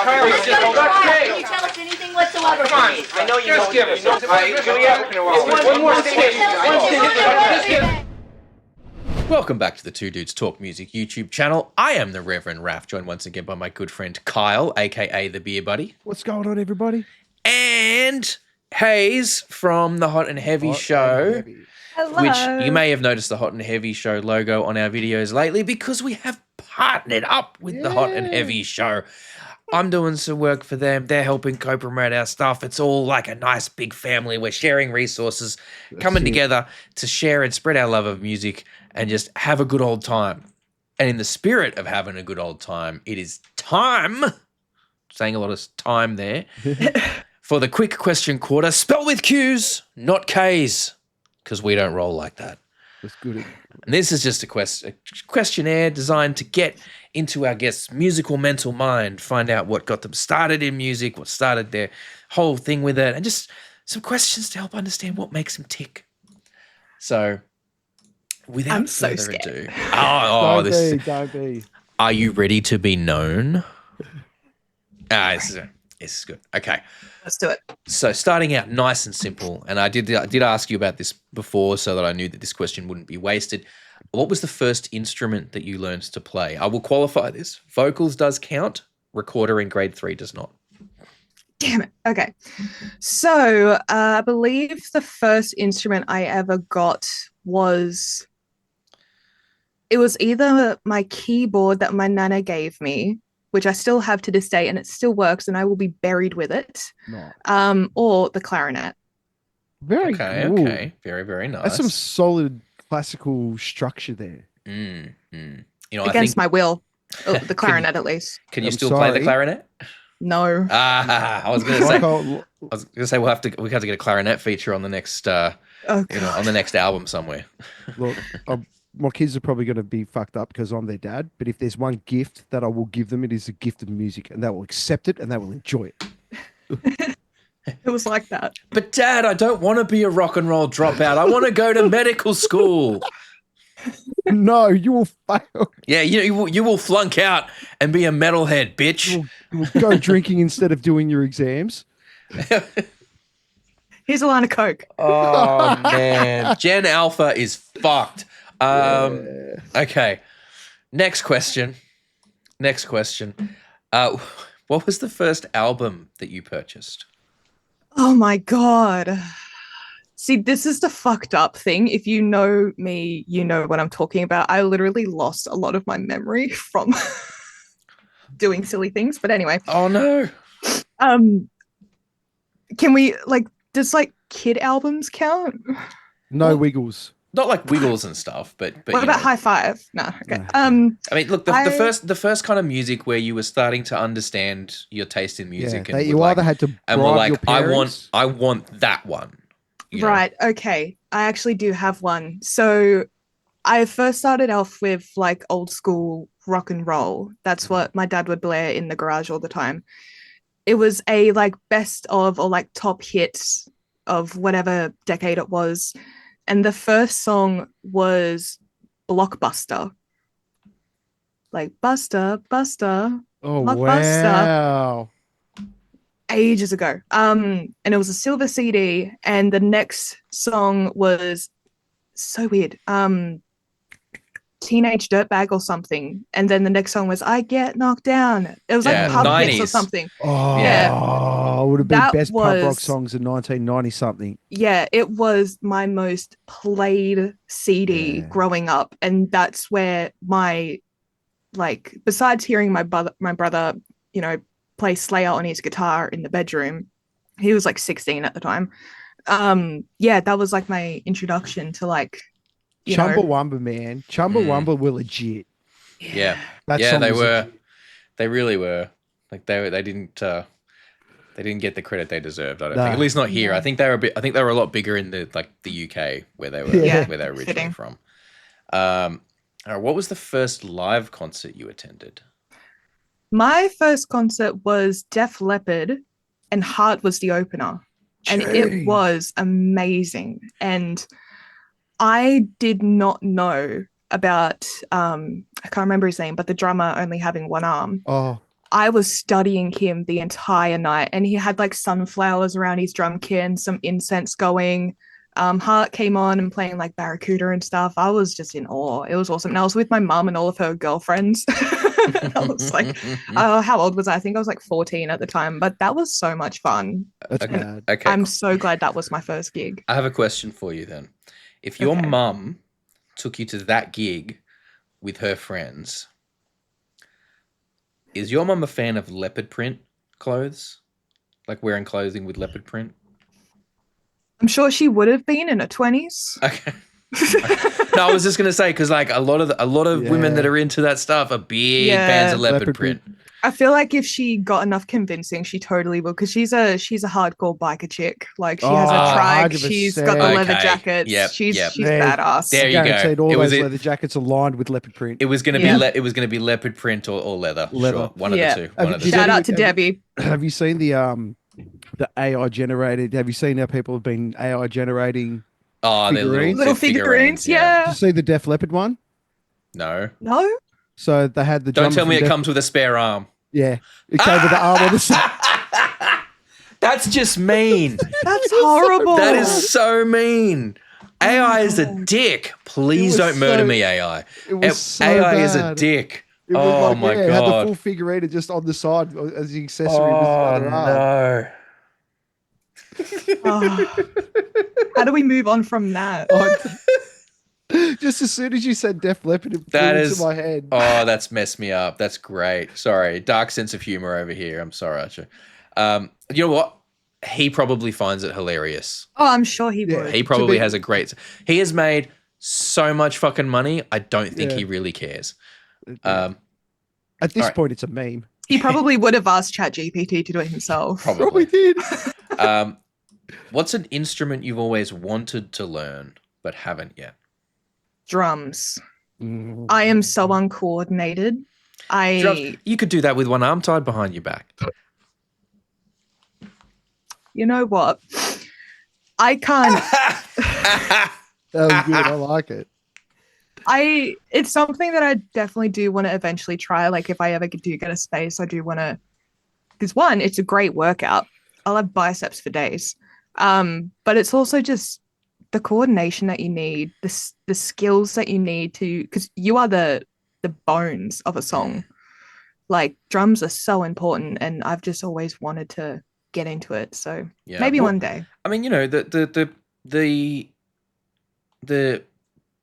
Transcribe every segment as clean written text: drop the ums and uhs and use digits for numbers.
Can you tell us anything whatsoever? Come on, I know you just give us. Can we have one more station? Welcome back to the Two Dudes Talk Music YouTube channel. I am the Reverend Raph, joined once again by my good friend Kyle, aka the Beer Buddy. What's going on, everybody? And Hayes from the Hot and Heavy Show. Hello. Which you may have noticed the Hot and Heavy Show logo on our videos lately because we have partnered up with the Hot and Heavy Show. I'm doing some work for them. They're helping co-promote our stuff. It's all like a nice big family. We're sharing resources, coming together to share and spread our love of music and just have a good old time. And in the spirit of having a good old time, it is time, saying a lot of time there, for the quick question quarter, spelled with Q's, not K's, because we don't roll like that. That's good. And this is just a questionnaire designed to get into our guests' musical mental mind, find out what got them started in music, what started their whole thing with it, and just some questions to help understand what makes them tick. So, without further ado, Don't be. Are you ready to be known? This is good. Okay. Let's do it. So starting out nice and simple, and I did ask you about this before so that I knew that this question wouldn't be wasted. What was the first instrument that you learned to play? I will qualify this. Vocals does count. Recorder in grade 3 does not. Damn it. Okay. So I believe the first instrument I ever got was either my keyboard that my nana gave me, which I still have to this day, and it still works, and I will be buried with it. No. Or the clarinet. Very cool. Okay. Very, very nice. That's some solid classical structure there. You know, Against my will. The clarinet, at least. Can you still play the clarinet? No. I was going to say we have to get a clarinet feature on the next on the next album somewhere. Look, my kids are probably going to be fucked up because I'm their dad. But if there's one gift that I will give them, it is a gift of music, and they will accept it and they will enjoy it. It was like that. But Dad, I don't want to be a rock and roll dropout. I want to go to medical school. No, you will fail. Yeah, you will flunk out and be a metalhead, bitch. You will go drinking instead of doing your exams. Here's a line of Coke. Oh man, Gen Alpha is fucked. Okay. Next question. What was the first album that you purchased? Oh my God. See, this is the fucked up thing. If you know me, you know what I'm talking about. I literally lost a lot of my memory from doing silly things. But anyway. Oh no. Can we does kid albums count? No Wiggles. Not like Wiggles and stuff, but what about High Five? No, okay. No. I mean, look, the first kind of music where you were starting to understand your taste in music, and you either had to bribe your parents. I want that one. Right. Okay. I actually do have one. So I first started off with old school rock and roll. That's what my dad would blare in the garage all the time. It was a best of or top hits of whatever decade it was. And the first song was Blockbuster. Buster. Oh, Blockbuster. Wow. Ages ago. And it was a silver CD. And the next song was so weird. Teenage Dirtbag or something. And then the next song was I Get Knocked Down. It was pub 90s. hits or something. Oh, yeah. It would have been best pub rock songs in 1990 something. Yeah, it was my most played CD growing up. And that's where my besides hearing my brother, play Slayer on his guitar in the bedroom. He was 16 at the time. That was my introduction to Chumbawamba, man. Chumbawamba were legit. Yeah. They were. Legit. They really were. They didn't get the credit they deserved, I don't think. At least not here. I think they were a lot bigger in the UK where they were where they were originally from. What was the first live concert you attended? My first concert was Def Leppard, and Heart was the opener. And it was amazing. And I did not know about, I can't remember his name, but the drummer only having one arm. Oh. I was studying him the entire night, and he had like sunflowers around his drum kit and some incense going. Heart came on and playing like Barracuda and stuff. I was just in awe. It was awesome. And I was with my mum and all of her girlfriends. I was like, how old was I? I think I was like 14 at the time, but that was so much fun. That's Okay. bad. Okay. I'm so glad that was my first gig. I have a question for you then. If your Okay. mum took you to that gig with her friends, is your mum a fan of leopard print clothes? Like wearing clothing with leopard print? I'm sure she would have been in her 20s. Okay. No, I was just gonna say because like a lot of women Yeah. that are into that stuff are big Yeah. fans of leopard Leopard print. I feel like if she got enough convincing, she totally will. Because she's a hardcore biker chick. Like she has a Oh, trike. She's got the 100%. leather Okay. jackets. Yep, She's yep. badass. There you go. Guaranteed all It was those it- leather jackets are lined with leopard print. It was gonna Yeah. be it was gonna be leopard print or leather. Leather. Sure, one of Yeah. the two. Have One of the you- two. Shout out to Have- Debbie. Have you seen the AI generated? Have you seen how people have been AI generating? Oh, they're figurines? Little figurines. Yeah. Did you see the Def Leppard one? No. No. So they had the. Don't drummer tell me from it Def- comes with a spare arm. Yeah, it came with the arm on the side. That's just mean. That's horrible. That is so mean. AI is a God. dick. Please was don't murder so- me, AI. It was so AI is a bad. dick. It was Oh like, my yeah, it had the god. full figurine just on the side as the accessory with the other arm. Oh. How do we move on from that? Just as soon as you said Def Leppard, it That flew is- into my head. Oh, that's messed me up. That's great. Sorry. Dark sense of humor over here. I'm sorry, Archer. You know what? He probably finds it hilarious. Oh, I'm sure he Yeah. would. He probably be- has a great. He has made so much fucking money. I don't think Yeah. he really cares. At this alright. point, it's a meme. He probably would have asked ChatGPT to do it himself. Probably. did. What's an instrument you've always wanted to learn but haven't yet? Drums. Mm. I am so uncoordinated. Drums. You could do that with one arm tied behind your back. You know what? I can't. That was good. I like it. It's something that I definitely do want to eventually try. Like if I ever do get a space, I do want to. Because one, it's a great workout. I'll have biceps for days. But it's also just the coordination that you need, the skills that you need to, because you are the bones of a song. Like drums are so important, and I've just always wanted to get into it. So Yeah. maybe Well, one day. I mean, you know, the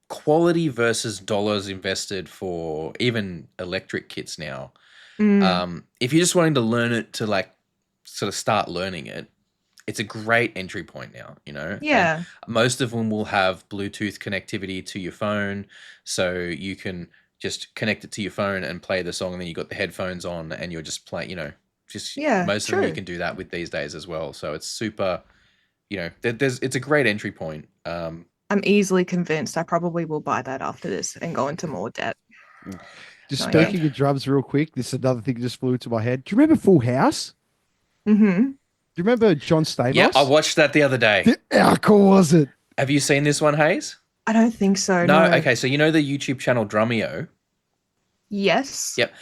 quality versus dollars invested for even electric kits now. If you're just wanting to learn it to like sort of start learning it, it's a great entry point now, you know? And Yeah. most of them will have Bluetooth connectivity to your phone, so you can just connect it to your phone and play the song, and then you got the headphones on and you're just playing, you know, just Yeah, most of them you true. can do that with these days as well. So it's super, you know, it's a great entry point. I'm easily convinced I probably will buy that after this and go into more debt. Just Oh, yeah. speaking of drums real quick, this is another thing that just flew into my head. Do you remember Full House? Mm-hmm. Do you remember John Stamos? Yeah, I watched that the other day. How cool was it? Have you seen this one, Hayes? I don't think so. No. No. Okay, so you know the YouTube channel Drumeo? Yes. Yep.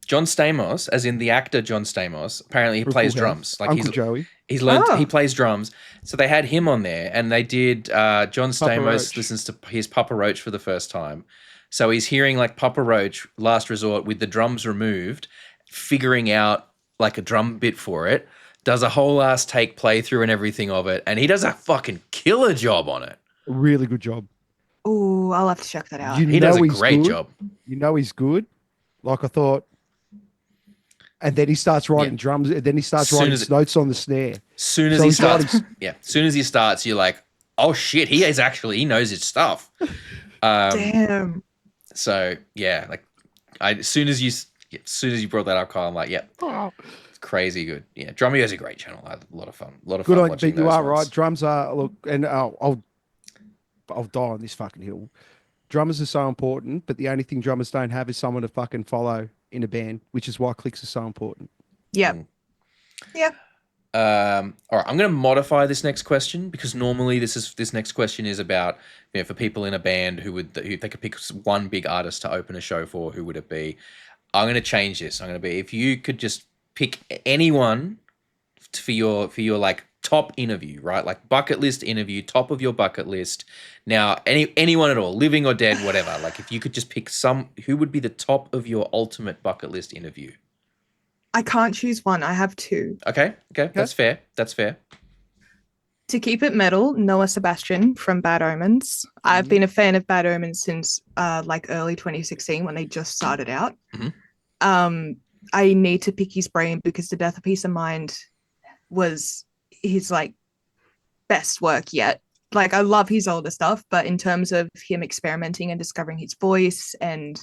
John Stamos, as in the actor John Stamos, apparently he From plays Full House. drums. Like Uncle Joey. he's learned Oh. he plays drums. So they had him on there, and they did John Stamos Roach. listens to his Papa Roach for the first time. So he's hearing like Papa Roach, Last Resort, with the drums removed, figuring out like a drum bit for it, does a whole ass take playthrough and everything of it, and he does a fucking killer job on it. Really good job. Oh, I'll have to check that out. You He know does a he's great good. job. You know he's good. Like I thought. And then he starts writing drums. And then he starts Soon writing as it- notes on the snare. Soon as So he he's starts, writing- soon as he starts, you're like, oh shit, he knows his stuff. Damn. So yeah, like as soon as you brought that up, Kyle, I'm like, yeah, it's crazy good. Yeah, Drumeo is a great channel. I had a lot of fun. A lot of Good fun on, watching but you those are ones. right. Drums are look, and I'll die on this fucking hill. Drummers are so important, but the only thing drummers don't have is someone to fucking follow in a band, which is why clicks are so important. Yep. Mm. Yep. All right, I'm going to modify this next question because normally this next question is about, you know, for people in a band who they could pick one big artist to open a show for. Who would it be? I'm going to change this. I'm going to be, if you could just pick anyone for your like top interview, right? Like bucket list interview, top of your bucket list. Now, anyone at all, living or dead, whatever. Like if you could just pick who would be the top of your ultimate bucket list interview? I can't choose one. I have two. Okay, that's fair. That's fair. To keep it metal, Noah Sebastian from Bad Omens. I've been a fan of Bad Omens since like early 2016 when they just started out. I need to pick his brain because The Death of Peace of Mind was his like best work yet. Like I love his older stuff, but in terms of him experimenting and discovering his voice, and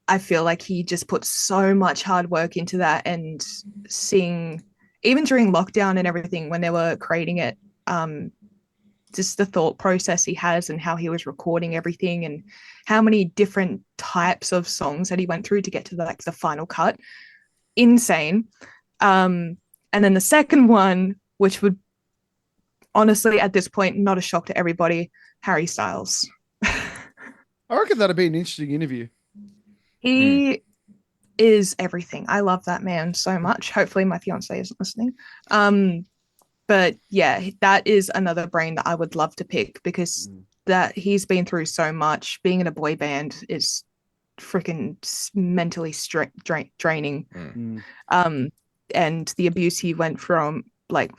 I feel like he just put so much hard work into that, and seeing even during lockdown and everything when they were creating it, just the thought process he has and how he was recording everything and how many different types of songs that he went through to get to the final cut. Insane. And then the second one, which would honestly at this point not a shock to everybody, Harry Styles. I reckon that'd be an interesting interview. He is everything. I love that man so much. Hopefully my fiance isn't listening. But yeah, that is another brain that I would love to pick because that he's been through so much. Being in a boy band is freaking mentally draining. And the abuse he went from, like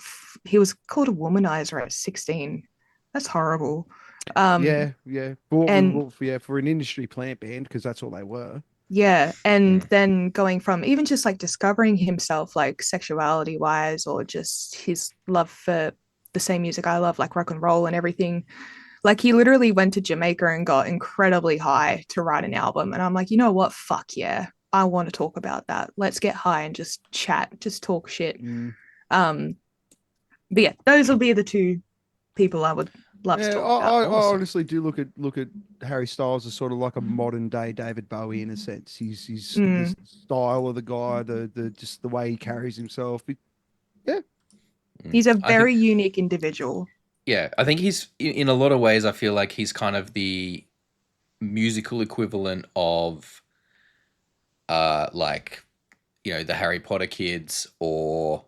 he was called a womanizer at 16. That's horrible. Yeah. For an industry plant band, because that's all they were. Yeah. And then going from even just like discovering himself, like sexuality wise, or just his love for the same music I love, like rock and roll and everything. Like he literally went to Jamaica and got incredibly high to write an album. And I'm like, you know what? Fuck yeah. I want to talk about that. Let's get high and just chat, just talk shit. But yeah, those will be the two people I would love to talk about. I honestly do look at Harry Styles as sort of like a modern day David Bowie in a sense. He's the style of the guy, the just the way he carries himself. He's a very unique individual. Yeah, I think he's in a lot of ways. I feel like he's kind of the musical equivalent of, like, you know, the Harry Potter kids or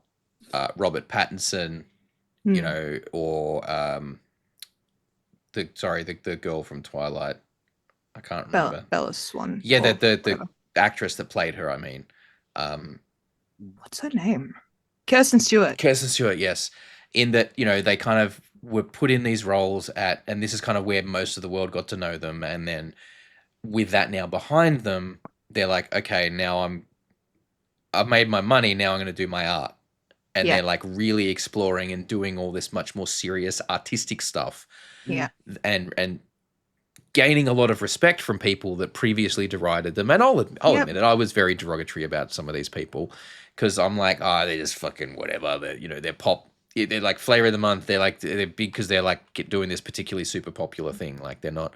Robert Pattinson, you know, or the girl from Twilight. I can't remember. Bella Swan. Yeah, the actress that played her. I mean, what's her name? Kirsten Stewart. Kirsten Stewart. Yes, in that, you know, they kind of were put in these roles and this is kind of where most of the world got to know them, and then with that now behind them, they're like, okay, now I've made my money. Now I'm going to do my art. And they're like really exploring and doing all this much more serious artistic stuff. Yeah. And gaining a lot of respect from people that previously derided them. And I'll admit it, I was very derogatory about some of these people because I'm like, they're just fucking whatever. They're, you know, they're pop. They're like flavor of the month. They're big because they're like doing this particularly super popular thing. Like they're not.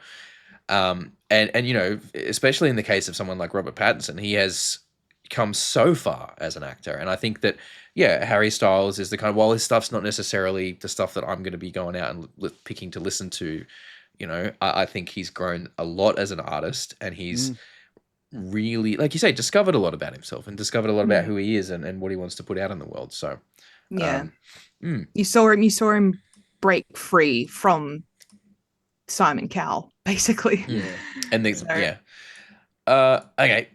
And you know, especially in the case of someone like Robert Pattinson, he has come so far as an actor. And I think that, Harry Styles is the kind of, while his stuff's not necessarily the stuff that I'm going to be going out and picking to listen to, you know, I think he's grown a lot as an artist, and he's really, like you say, discovered a lot about himself and discovered a lot about who he is and what he wants to put out in the world. So, you saw him break free from Simon Cowell, basically. And okay.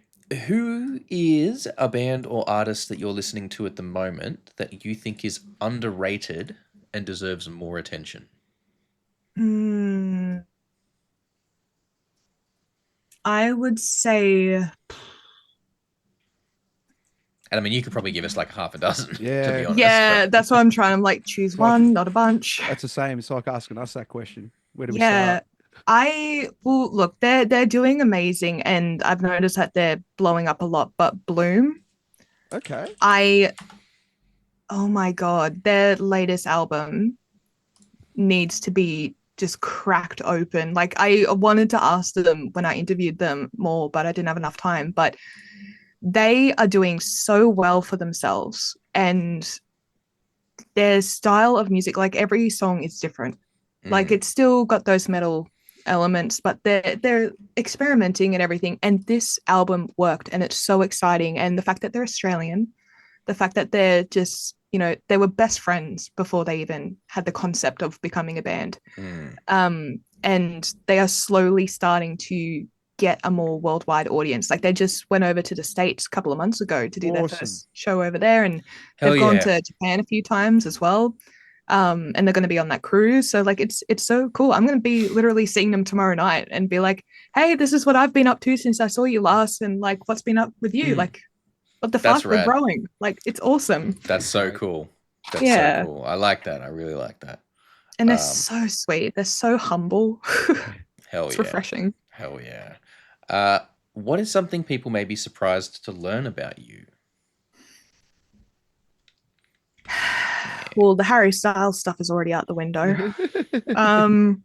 Who is a band or artist that you're listening to at the moment that you think is underrated and deserves more attention? I would say... And I mean, you could probably give us like half a dozen, to be honest. Yeah, that's what I'm trying to like choose one, not a bunch. That's the same. It's like asking us that question. Where do we start? Look, they're doing amazing, and I've noticed that they're blowing up a lot. But Bloom, okay, oh my god, their latest album needs to be just cracked open. Like I wanted to ask them when I interviewed them more, but I didn't have enough time. But they are doing so well for themselves, and their style of music, like every song is different. Like it's still got those metal elements, but they're experimenting and everything. And this album worked, and it's so exciting. And the fact that they're Australian, the fact that they're just, they were best friends before they even had the concept of becoming a band. And they are slowly starting to get a more worldwide audience. Like they just went over to the States a couple of months ago to do their first show over there, and they've gone to Japan a few times as well. And they're going to be on that cruise. So like it's so cool. I'm going to be literally seeing them tomorrow night and be like, hey, this is what I've been up to since I saw you last, and like what's been up with you? Like what the fuck? We're growing. Like it's awesome. That's so cool. That's so cool. I like that. I really like that. And they're so sweet. They're so humble. It's refreshing. Hell yeah. What is something people may be surprised to learn about you? Well, the Harry Styles stuff is already out the window. I'm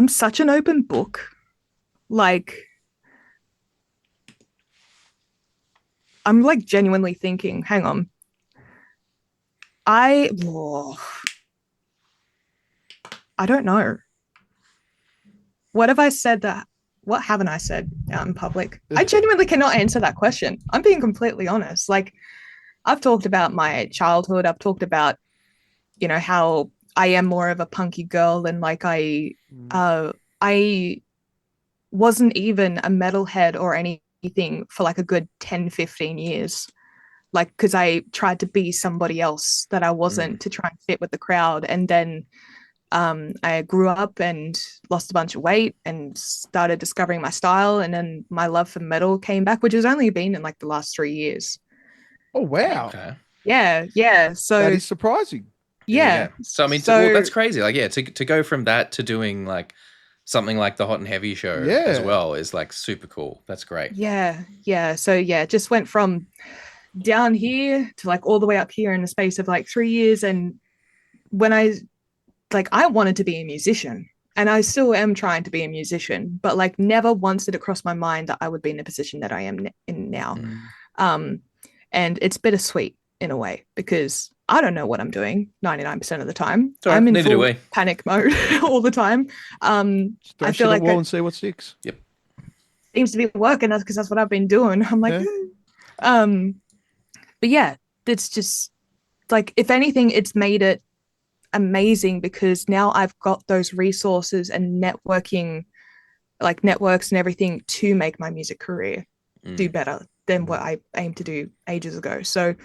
such an open book. Like, I'm like genuinely thinking, hang on. I don't know. What have I said that? What haven't I said out in public? I genuinely cannot answer that question. I'm being completely honest. Like, I've talked about my childhood. I've talked about, how I am more of a punky girl, and like I wasn't even a metalhead or anything for like a good 10, 15 years. Like, because I tried to be somebody else that I wasn't to try and fit with the crowd. And then I grew up and lost a bunch of weight and started discovering my style. And then my love for metal came back, which has only been in like the last 3 years. Oh, wow. Okay. Yeah. So that is surprising. Yeah. So, I mean, well, that's crazy. Like, to go from that to doing like something like the Hot and Heavy show as well is like super cool. That's great. Yeah. So, just went from down here to like all the way up here in the space of like 3 years. And when I wanted to be a musician, and I still am trying to be a musician, but like never once did it cross my mind that I would be in the position that I am in now. And it's bittersweet in a way, because I don't know what I'm doing 99% of the time. Sorry, I'm in neither full panic mode all the time. I feel like wall and see what sticks. Yep. Seems to be working, because that's what I've been doing. I'm like, but yeah, it's just like, if anything, it's made it amazing, because now I've got those resources and networks and everything to make my music career do better than what I aimed to do ages ago. So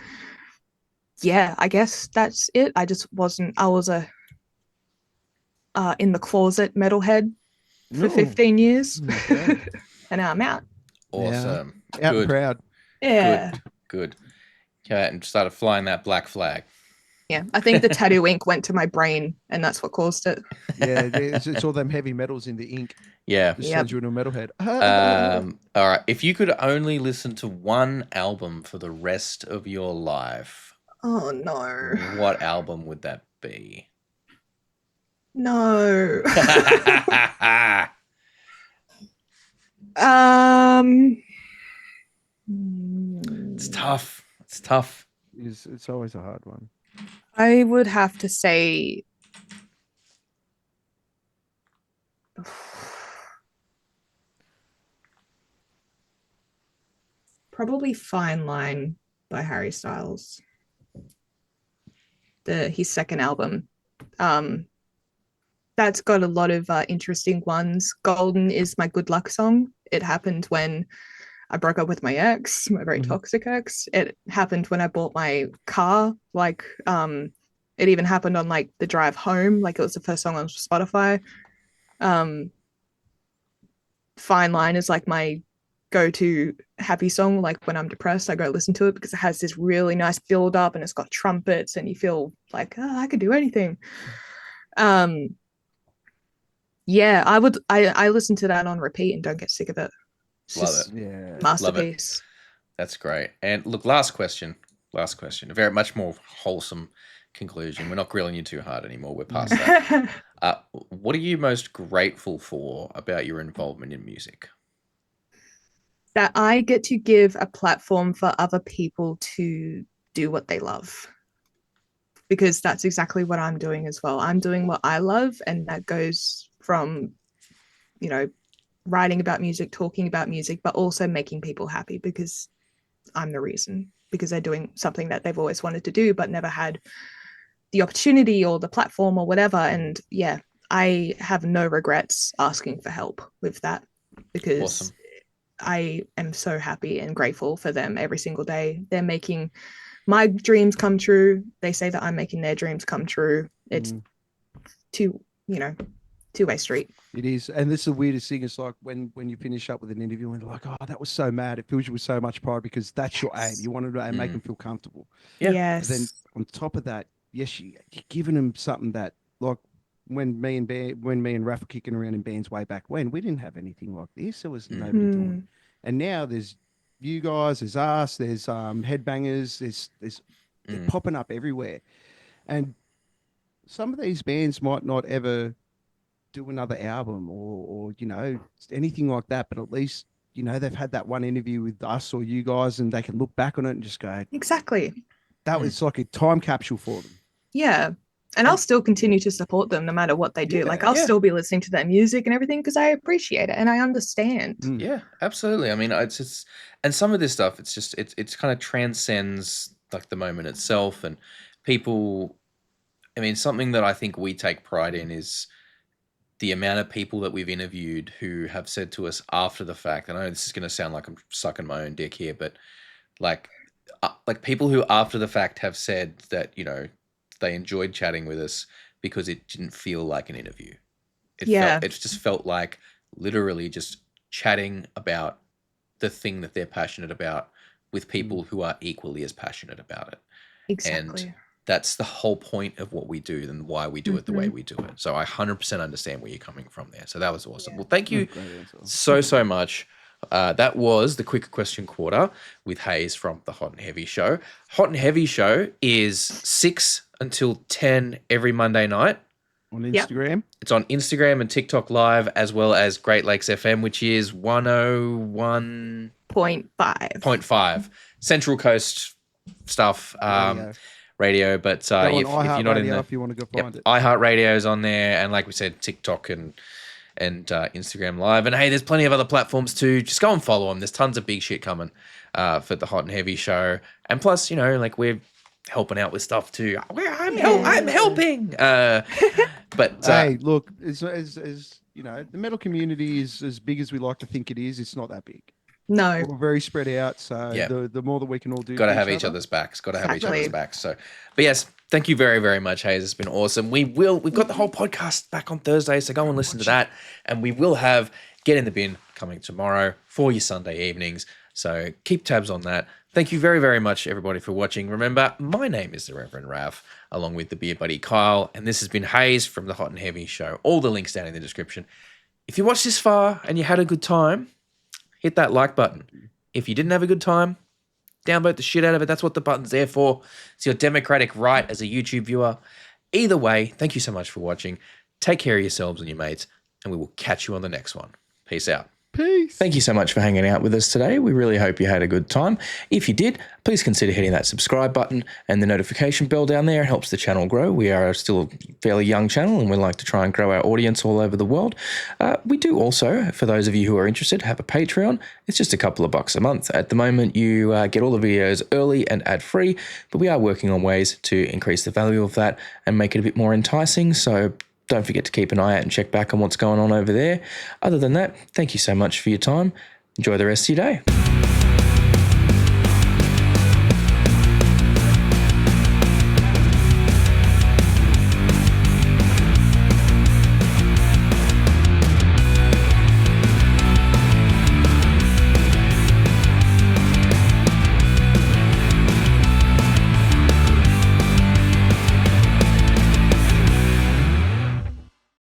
yeah, I guess that's it. I was a in the closet metalhead for 15 years. And now I'm out. Awesome. Out and proud. Yeah. Good. Okay, and started flying that black flag. Yeah, I think the tattoo ink went to my brain, and that's what caused it. Yeah, it's all them heavy metals in the ink. Yeah. Just turns you into a metalhead. All right. If you could only listen to one album for the rest of your life, oh no, what album would that be? No. It's tough. It's tough. It's always a hard one. I would have to say probably Fine Line by Harry Styles. His second album. That's got a lot of interesting ones. Golden is my good luck song. It happened when I broke up with my ex, my very toxic ex. It happened when I bought my car. Like, it even happened on like the drive home. Like, it was the first song on Spotify. Fine Line is like my go-to happy song. Like, when I'm depressed, I go listen to it, because it has this really nice build up, and it's got trumpets, and you feel like, I could do anything. Yeah, I listen to that on repeat and don't get sick of it. Love it. Yeah. Masterpiece. Love it. That's great. And look, last question. A very much more wholesome conclusion. We're not grilling you too hard anymore. We're past that. What are you most grateful for about your involvement in music? That I get to give a platform for other people to do what they love. because that's exactly what I'm doing as well. I'm doing what I love, and that goes from, you know, writing about music, talking about music, but also making people happy, because I'm the reason, because they're doing something that they've always wanted to do but never had the opportunity or the platform or whatever. And yeah, I have no regrets asking for help with that, because Awesome. I am so happy and grateful for them every single day. They're making my dreams come true. They say that I'm making their dreams come true. It's two-way street. It is, and this is the weirdest thing. It's like when you finish up with an interview and they're like, "Oh, that was so mad." It fills you with so much pride because that's your aim. You wanted to make them feel comfortable. Yeah. Yes. But then on top of that, yes, you're giving them something that, like, when me and Raph were kicking around in bands way back when, we didn't have anything like this. There was nobody doing it. And now there's you guys, there's us, there's headbangers, there's they're popping up everywhere. And some of these bands might not ever do another album or anything like that, but at least they've had that one interview with us or you guys, and they can look back on it and just go, Exactly. that was like a time capsule for them. Yeah. And I'll still continue to support them no matter what they do. Yeah, like I'll still be listening to their music and everything because I appreciate it and I understand. Yeah, absolutely. I mean, it's just, and some of this stuff, it's kind of transcends like the moment itself, and people. I mean, something that I think we take pride in is the amount of people that we've interviewed who have said to us after the fact. And I know this is going to sound like I'm sucking my own dick here, but like people who after the fact have said that they enjoyed chatting with us because it didn't feel like an interview. It just felt like literally just chatting about the thing that they're passionate about with people who are equally as passionate about it. Exactly. And that's the whole point of what we do and why we do it the way we do it. So I 100% understand where you're coming from there. So that was awesome. Well, thank you so much. That was the Quick Question Quarter with Hayes from the Hot and Heavy Show. Hot and Heavy Show is 6 until 10 every Monday night. On Instagram? It's on Instagram and TikTok Live, as well as Great Lakes FM, which is 101.5. Central Coast stuff. Radio, but if you're not if you want to go find it, iHeart Radio is on there, and like we said, TikTok and Instagram Live, and hey, there's plenty of other platforms too. Just go and follow them. There's tons of big shit coming for the Hot and Heavy Show, and plus, like we're helping out with stuff too. I'm helping. But hey, look, as the metal community is as big as we like to think it is. It's not that big. No, we're very spread out, so the more that we can all do, got to have each other's backs. So, but yes, thank you very, very much, Hayes. It's been awesome. We've got the whole podcast back on Thursday, so go and listen to that, and we will have Get in the Bin coming tomorrow for your Sunday evenings. So keep tabs on that. Thank you very, very much, everybody, for watching. Remember, my name is the Reverend Rav, along with the beer buddy Kyle, and this has been Hayes from the Hot and Heavy Show. All the links down in the description. If you watched this far and you had a good time, hit that like button. If you didn't have a good time, downvote the shit out of it. That's what the button's there for. It's your democratic right as a YouTube viewer. Either way, thank you so much for watching. Take care of yourselves and your mates, and we will catch you on the next one. Peace out. Peace. Thank you so much for hanging out with us today. We really hope you had a good time. If you did, please consider hitting that subscribe button and the notification bell down there. It helps the channel grow. We are still a fairly young channel, and we like to try and grow our audience all over the world. We do also, for those of you who are interested, have a Patreon. It's just a couple of bucks a month. At the moment, you get all the videos early and ad-free, but we are working on ways to increase the value of that and make it a bit more enticing. So don't forget to keep an eye out and check back on what's going on over there. Other than that, thank you so much for your time. Enjoy the rest of your day.